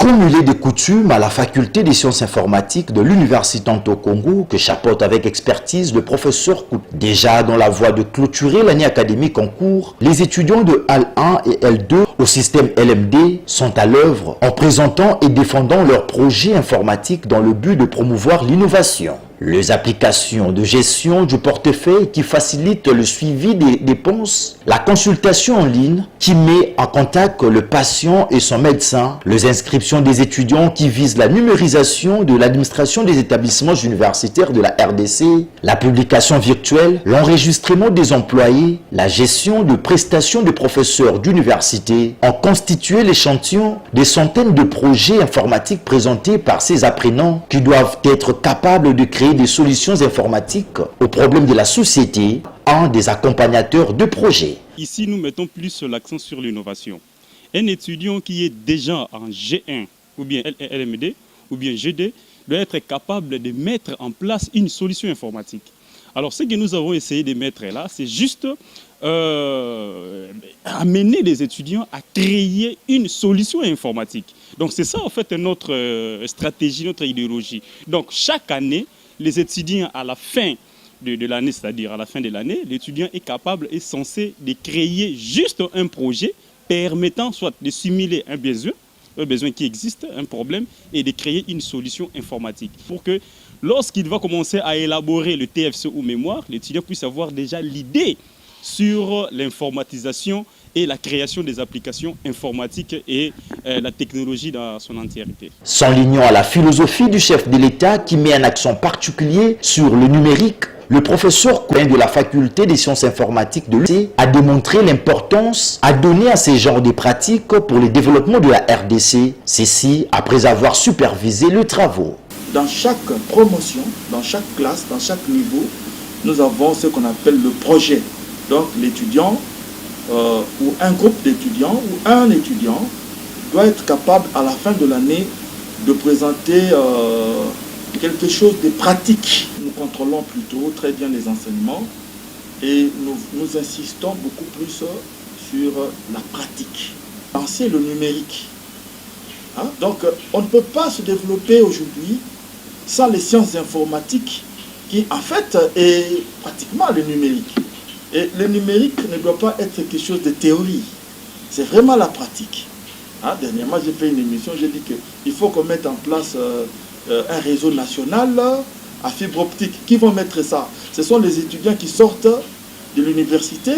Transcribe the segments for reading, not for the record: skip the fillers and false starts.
Cumulé de coutumes à la faculté des sciences informatiques de l'Université Anto Congo que chapeaute avec expertise le professeur Koutou. Déjà dans la voie de clôturer l'année académique en cours, les étudiants de L1 et L2 au système LMD sont à l'œuvre en présentant et défendant leurs projets informatiques dans le but de promouvoir l'innovation. Les applications de gestion du portefeuille qui facilitent le suivi des dépenses, la consultation en ligne qui met en contact le patient et son médecin, les inscriptions des étudiants qui visent la numérisation de l'administration des établissements universitaires de la RDC, la publication virtuelle, l'enregistrement des employés, la gestion de prestations de professeurs d'université ont constitué l'échantillon des centaines de projets informatiques présentés par ces apprenants qui doivent être capables de créer des solutions informatiques aux problèmes de la société en des accompagnateurs de projets. Ici, nous mettons plus l'accent sur l'innovation. Un étudiant qui est déjà en G1 ou bien LMD ou bien GD doit être capable de mettre en place une solution informatique. Alors, ce que nous avons essayé de mettre là, c'est juste amener les étudiants à créer une solution informatique. Donc, c'est ça, en fait, notre stratégie, notre idéologie. Donc, chaque année, les étudiants, à la fin de l'année, c'est-à-dire à la fin de l'année, l'étudiant est capable, est censé de créer juste un projet permettant soit de simuler un besoin qui existe, un problème, et de créer une solution informatique. Pour que lorsqu'il va commencer à élaborer le TFC ou mémoire, l'étudiant puisse avoir déjà l'idée sur l'informatisation et la création des applications informatiques et la technologie dans son entièreté. S'enlignant à la philosophie du chef de l'État qui met un accent particulier sur le numérique, le professeur Coin de la faculté des sciences informatiques de l'UC a démontré l'importance à donner à ces genres de pratiques pour le développement de la RDC, ceci après avoir supervisé les travaux. Dans chaque promotion, dans chaque classe, dans chaque niveau, nous avons ce qu'on appelle le projet. Donc l'étudiant ou un groupe d'étudiants ou un étudiant doit être capable à la fin de l'année de présenter quelque chose de pratique. Nous contrôlons plutôt très bien les enseignements et nous insistons beaucoup plus sur la pratique. Penser le numérique. Donc on ne peut pas se développer aujourd'hui sans les sciences informatiques qui en fait est pratiquement le numérique. Et le numérique ne doit pas être quelque chose de théorie, c'est vraiment la pratique. Dernièrement, j'ai fait une émission, j'ai dit qu'il faut qu'on mette en place un réseau national à fibre optique. Qui vont mettre ça? Ce sont les étudiants qui sortent de l'université,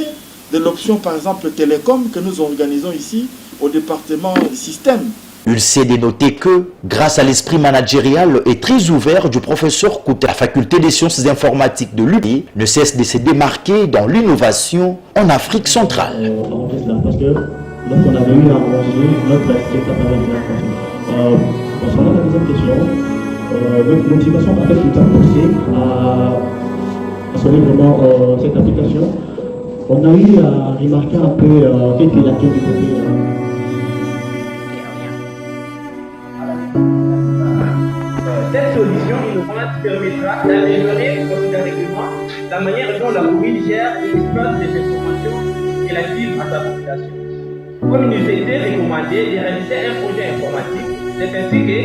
de l'option par exemple télécom que nous organisons ici au département des systèmes. Il s'est dénoté que, grâce à l'esprit managérial et très ouvert du professeur Koutou, la faculté des sciences informatiques de l'UP ne cesse de se démarquer dans l'innovation en Afrique centrale. Parce que donc on avait eu à manger notre étape avec la concernant la deuxième question, notre motivation a fait tout le temps poussé à sauver vraiment cette application. On a eu à remarquer un peu quelques lacunes du côté. Cette solution innovante permettra d'améliorer considérablement la manière dont la commune gère et exploite les informations relatives à sa population. Comme il nous était recommandé de réaliser un projet informatique, c'est ainsi que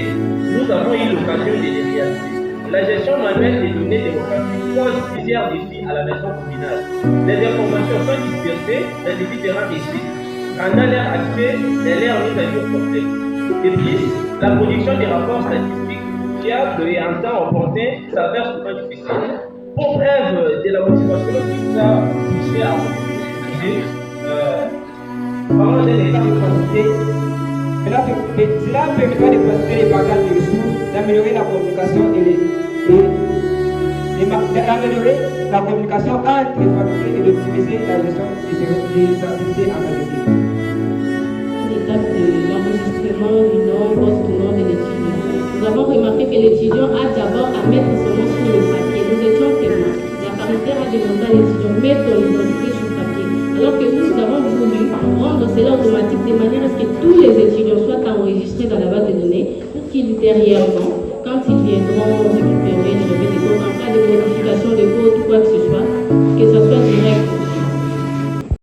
nous avons eu l'occasion de le réaliser. La gestion manuelle des données démographiques pose plusieurs défis à la maison communale. Les informations sont dispersées dans les différents districts, rendant leur accès et leur mise à jour complexe. De plus, la production des rapports statistiques fiables et en temps opportun s'avère souvent difficile. Pour preuve de la motivation qui nous a poussé à utiliser parlons d'un exemple concret. Cela permettra de procéder les bagages de ressources, d'améliorer la communication d'améliorer la communication entre les facultés et d'optimiser la gestion des activités analytiques. L'étape de l'enregistrement du nom, post-nom de l'étudiant. Nous avons remarqué que l'étudiant a d'abord à mettre son nom sur le papier. Nous étions témoins. La paritaire a demandé à l'étudiant de mettre son identité sur le papier. Alors que nous avons voulu rendre cela automatique de manière à ce que tous les étudiants soient enregistrés dans la base de données pour qu'ultérieurement, quand ils viendront récupérer les relevés de compte en cas de modification de code ou quoi que ce soit, que ça soit direct.